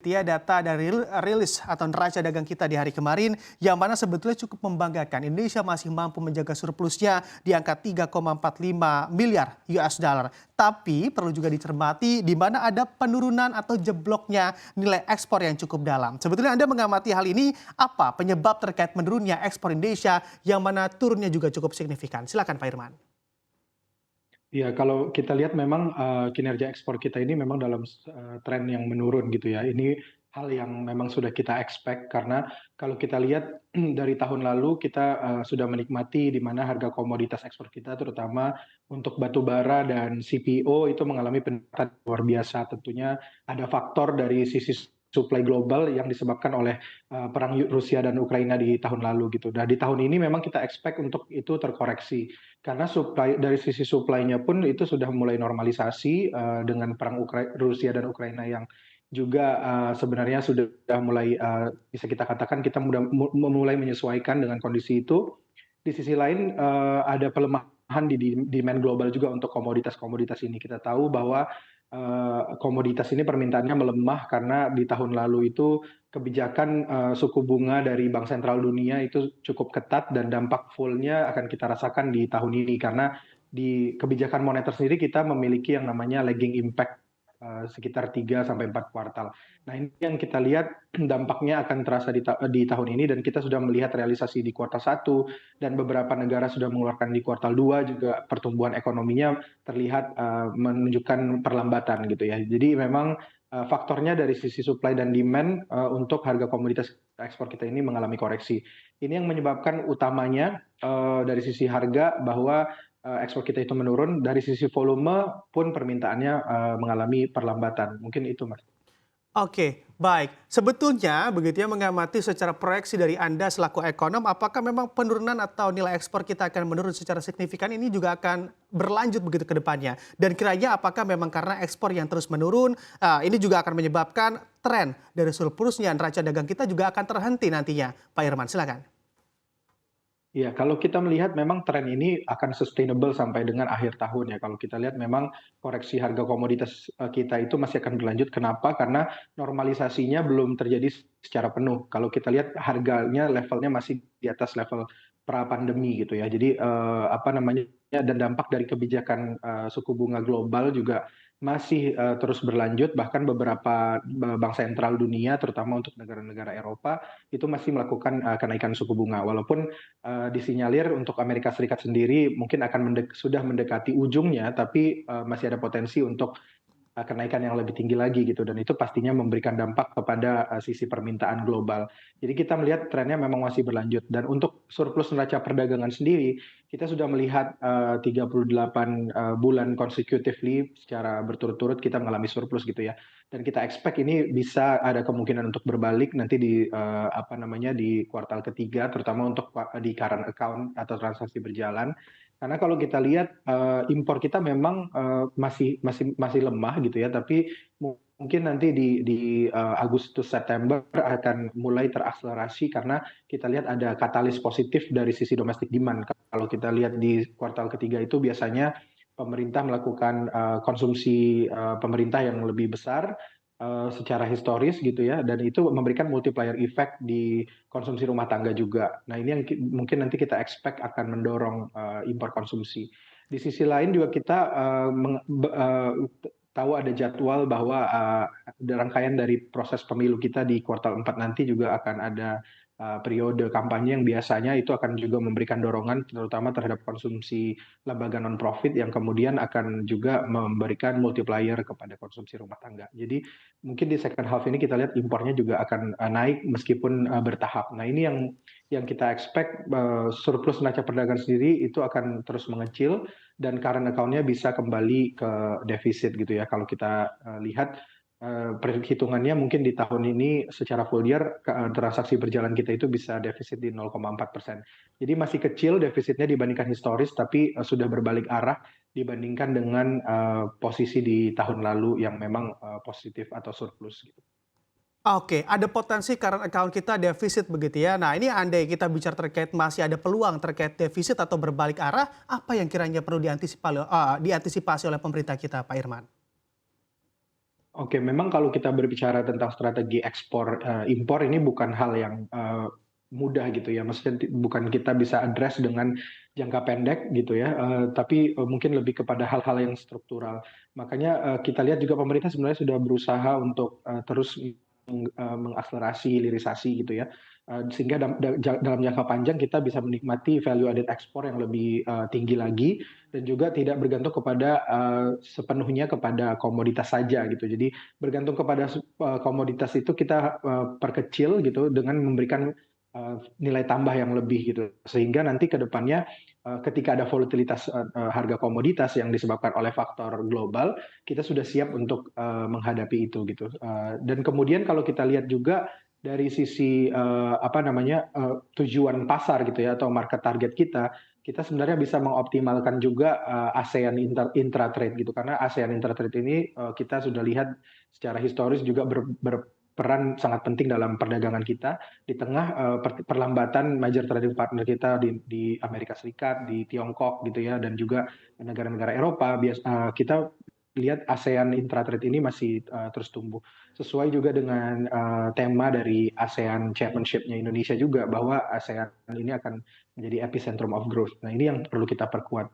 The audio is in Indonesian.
Data dari rilis atau neraca dagang kita di hari kemarin yang mana sebetulnya cukup membanggakan. Indonesia masih mampu menjaga surplusnya di angka 3,45 miliar US dollar. Tapi perlu juga dicermati di mana ada penurunan atau jebloknya nilai ekspor yang cukup dalam. Sebetulnya Anda mengamati hal ini, apa penyebab terkait menurunnya ekspor Indonesia yang mana turunnya juga cukup signifikan? Silakan Pak Irman. Ya, kalau kita lihat memang kinerja ekspor kita ini memang dalam tren yang menurun gitu ya. Ini hal yang memang sudah kita expect karena kalau kita lihat dari tahun lalu kita sudah menikmati di mana harga komoditas ekspor kita terutama untuk batu bara dan CPO itu mengalami peningkatan luar biasa. Tentunya ada faktor dari sisi supply global yang disebabkan oleh perang Rusia dan Ukraina di tahun lalu gitu. Nah, di tahun ini memang kita expect untuk itu terkoreksi. Karena dari sisi supply-nya pun itu sudah mulai normalisasi dengan perang Rusia dan Ukraina yang juga sebenarnya sudah mulai bisa kita katakan kita mulai menyesuaikan dengan kondisi itu. Di sisi lain ada pelemahan di demand global juga untuk komoditas-komoditas ini. Kita tahu bahwa komoditas ini permintaannya melemah karena di tahun lalu itu kebijakan suku bunga dari Bank Sentral Dunia itu cukup ketat dan dampak full-nya akan kita rasakan di tahun ini karena di kebijakan moneter sendiri kita memiliki yang namanya lagging impact sekitar 3 sampai 4 kuartal. Nah, ini yang kita lihat dampaknya akan terasa di tahun ini dan kita sudah melihat realisasi di kuartal 1 dan beberapa negara sudah mengeluarkan di kuartal 2 juga pertumbuhan ekonominya terlihat menunjukkan perlambatan gitu ya. Jadi memang faktornya dari sisi supply dan demand untuk harga komoditas ekspor kita ini mengalami koreksi. Ini yang menyebabkan utamanya dari sisi harga bahwa ekspor kita itu menurun, dari sisi volume pun permintaannya mengalami perlambatan. Mungkin itu, Mas. Oke, baik. Sebetulnya begitu ya mengamati secara proyeksi dari Anda selaku ekonom, apakah memang penurunan atau nilai ekspor kita akan menurun secara signifikan ini juga akan berlanjut begitu ke depannya? Dan kiranya apakah memang karena ekspor yang terus menurun, ini juga akan menyebabkan tren dari surplusnya neraca dagang kita juga akan terhenti nantinya? Pak Irman, silakan. Ya, kalau kita melihat memang tren ini akan sustainable sampai dengan akhir tahun ya. Kalau kita lihat memang koreksi harga komoditas kita itu masih akan berlanjut. Kenapa? Karena normalisasinya belum terjadi secara penuh. Kalau kita lihat harganya levelnya masih di atas level pra pandemi gitu ya. Jadi apa namanya dan dampak dari kebijakan suku bunga global juga masih terus berlanjut. Bahkan beberapa bank sentral dunia, terutama untuk negara-negara Eropa, itu masih melakukan kenaikan suku bunga. Walaupun disinyalir untuk Amerika Serikat sendiri mungkin akan sudah mendekati ujungnya, tapi masih ada potensi untuk kenaikan yang lebih tinggi lagi gitu dan itu pastinya memberikan dampak kepada sisi permintaan global. Jadi kita melihat trennya memang masih berlanjut dan untuk surplus neraca perdagangan sendiri kita sudah melihat 38 bulan consecutively secara berturut-turut kita mengalami surplus gitu ya. Dan kita expect ini bisa ada kemungkinan untuk berbalik nanti di apa namanya di kuartal ketiga terutama untuk di current account atau transaksi berjalan. Karena kalau kita lihat impor kita memang masih lemah gitu ya, tapi mungkin nanti di Agustus September akan mulai terakselerasi karena kita lihat ada katalis positif dari sisi domestic demand. Kalau kita lihat di kuartal ketiga itu biasanya pemerintah melakukan konsumsi pemerintah yang lebih besar secara historis gitu ya, dan itu memberikan multiplier effect di konsumsi rumah tangga juga. Nah, ini yang mungkin nanti kita expect akan mendorong impor konsumsi. Di sisi lain juga kita tahu ada jadwal bahwa rangkaian dari proses pemilu kita di kuartal 4 nanti juga akan ada periode kampanye yang biasanya itu akan juga memberikan dorongan terutama terhadap konsumsi lembaga non-profit yang kemudian akan juga memberikan multiplier kepada konsumsi rumah tangga. Jadi mungkin di second half ini kita lihat impornya juga akan naik meskipun bertahap. Nah, ini yang kita expect surplus neraca perdagangan sendiri itu akan terus mengecil dan current account-nya bisa kembali ke defisit gitu ya. Kalau kita lihat perhitungannya mungkin di tahun ini secara full year transaksi berjalan kita itu bisa defisit di 0,4%. Jadi masih kecil defisitnya dibandingkan historis, tapi sudah berbalik arah dibandingkan dengan posisi di tahun lalu yang memang positif atau surplus gitu. Oke, ada potensi current account kita defisit begitu ya. Nah, ini andai kita bicara terkait masih ada peluang terkait defisit atau berbalik arah, apa yang kiranya perlu diantisipasi oleh pemerintah kita, Pak Irman? Oke, memang kalau kita berbicara tentang strategi ekspor, impor ini bukan hal yang, mudah gitu ya, maksudnya bukan kita bisa address dengan jangka pendek gitu ya, tapi, mungkin lebih kepada hal-hal yang struktural. Makanya, kita lihat juga pemerintah sebenarnya sudah berusaha untuk, terus mengakselerasi hilirisasi gitu ya, sehingga dalam jangka panjang kita bisa menikmati value added ekspor yang lebih, tinggi lagi dan juga tidak bergantung kepada, sepenuhnya kepada komoditas saja gitu. Jadi bergantung kepada komoditas itu kita, perkecil gitu dengan memberikan, nilai tambah yang lebih gitu. Sehingga nanti ke depannya, ketika ada volatilitas, harga komoditas yang disebabkan oleh faktor global, kita sudah siap untuk, menghadapi itu gitu. Dan kemudian kalau kita lihat juga dari sisi, apa namanya, tujuan pasar gitu ya atau market target kita, kita sebenarnya bisa mengoptimalkan juga, ASEAN intra-trade gitu. Karena ASEAN intra-trade ini, kita sudah lihat secara historis juga berperan sangat penting dalam perdagangan kita di tengah, perlambatan major trading partner kita di Amerika Serikat, di Tiongkok gitu ya, dan juga negara-negara Eropa kita lihat ASEAN intra-trade ini masih, terus tumbuh. Sesuai juga dengan, tema dari ASEAN Chairmanship-nya Indonesia juga bahwa ASEAN ini akan menjadi epicentrum of growth. Nah, ini yang perlu kita perkuat.